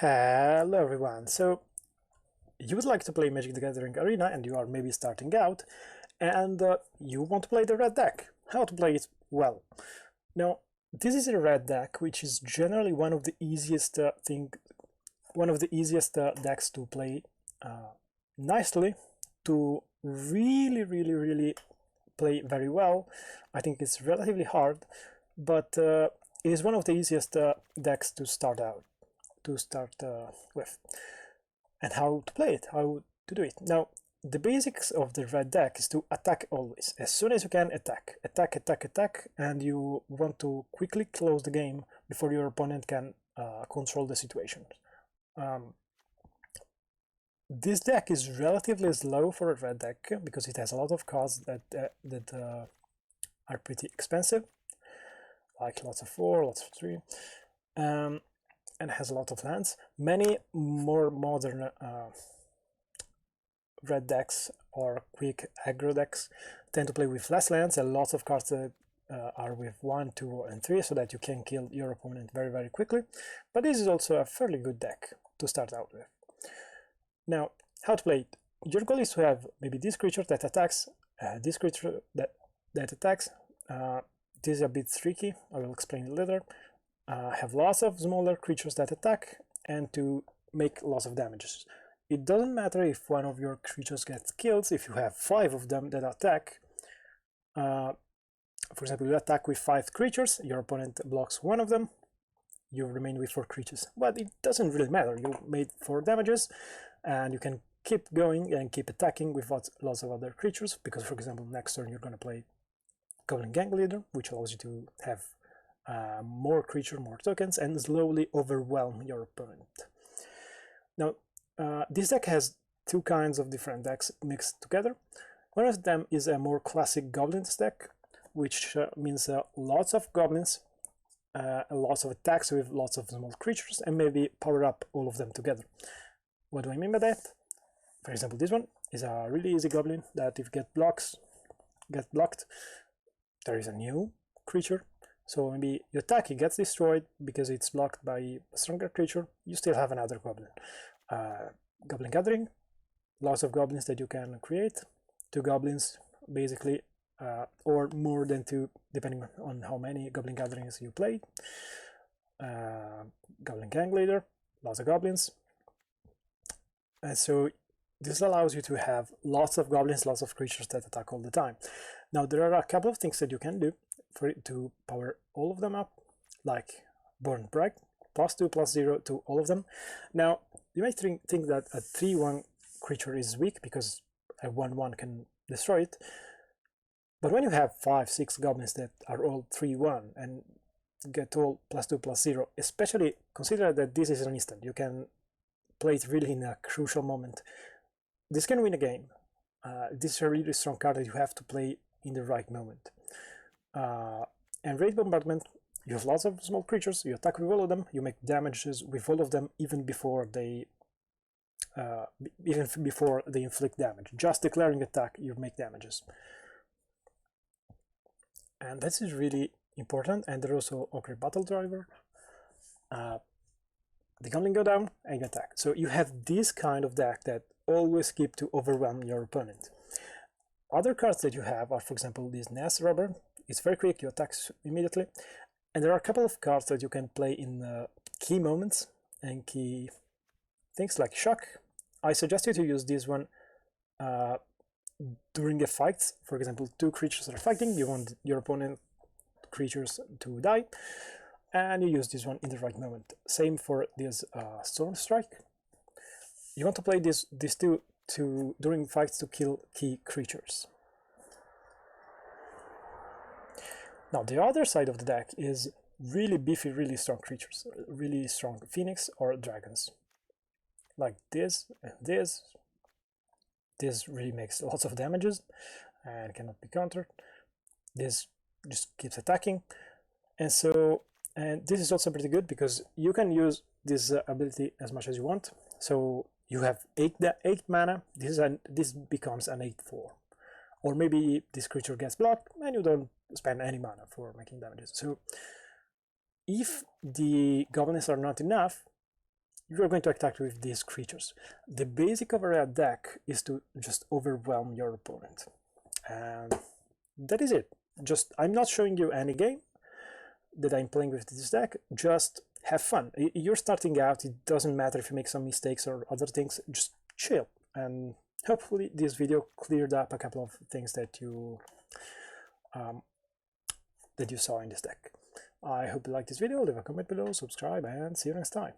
Hello everyone. So you would like to play Magic the Gathering Arena and you are maybe starting out and you want to play the red deck. How to play it well? Now, this is a red deck which is generally one of the easiest decks to play nicely, to really play very well. I think it's relatively hard, but it is one of the easiest decks to start with. And how to play it, how to do it. Now, the basics of the red deck is to attack always. As soon as you can, attack, and you want to quickly close the game before your opponent can control the situation. This deck is relatively slow for a red deck because it has a lot of cards that are pretty expensive, like lots of 4, lots of 3. And has a lot of lands. Many more modern red decks or quick aggro decks tend to play with less lands and lots of cards that are with 1, 2, and 3, so that you can kill your opponent very quickly. But this is also a fairly good deck to start out with. Now, how to play it? Your goal is to have maybe this creature that attacks, this creature that attacks. This is a bit tricky. I will explain it later. Have lots of smaller creatures that attack and to make lots of damages. It doesn't matter if one of your creatures gets killed. If you have 5 of them that attack, for example, you attack with 5 creatures, your opponent blocks one of them, you remain with 4 creatures. But it doesn't really matter. You made 4 damages and you can keep going and keep attacking with lots of other creatures, because for example next turn you're going to play Goblin Gang Leader, which allows you to have more creature, more tokens, and slowly overwhelm your opponent. Now, this deck has 2 kinds of different decks mixed together. One of them is a more classic goblins deck, which means lots of goblins, lots of attacks with lots of small creatures, and maybe power up all of them together. What do I mean by that? For example, this one is a really easy goblin that if get blocked, there is a new creature. So maybe you attack, it gets destroyed because it's blocked by a stronger creature. You still have another goblin. Goblin Gathering, lots of goblins that you can create. 2 goblins, basically, or more than 2, depending on how many Goblin Gatherings you play. Goblin Gang Leader, lots of goblins. And so this allows you to have lots of goblins, lots of creatures that attack all the time. Now, there are a couple of things that you can do for it to power all of them up, like Born Brag, +2/+0 to all of them. Now, you might think that a 3/1 creature is weak because a 1/1 can destroy it, but when you have 5, 6 goblins that are all 3/1 and get all +2/+0, especially consider that this is an instant, you can play it really in a crucial moment. This can win a game. This is a really strong card that you have to play in the right moment. And Raid Bombardment, you have lots of small creatures, you attack with all of them, you make damages with all of them even before they inflict damage. Just declaring attack, you make damages. And this is really important. And there's also Ogre Battle Driver. The Goblin go down and you attack. So you have this kind of deck that always keep to overwhelm your opponent. Other cards that you have are, for example, this Nest Robber. It's very quick, you attack immediately. And there are a couple of cards that you can play in key moments and key things like Shock. I suggest you to use this one during a fight. For example, 2 creatures are fighting, you want your opponent creatures to die, and you use this one in the right moment. Same for this Storm Strike. You want to play these 2 during fights to kill key creatures. Now, the other side of the deck is really beefy, really strong creatures, really strong Phoenix or Dragons. Like this and this. This really makes lots of damages and cannot be countered. This just keeps attacking. And this is also pretty good because you can use this ability as much as you want. So you have 8 mana, this becomes an 8/4. Or maybe this creature gets blocked and you don't spend any mana for making damages. So if the goblins are not enough, you're going to attack with these creatures. The basic of a red deck is to just overwhelm your opponent. And that is it. Just, I'm not showing you any game that I'm playing with this deck, just have fun. You're starting out, it doesn't matter if you make some mistakes or other things, just chill. And hopefully this video cleared up a couple of things that you saw in this deck. I hope you liked this video, leave a comment below, subscribe, and see you next time.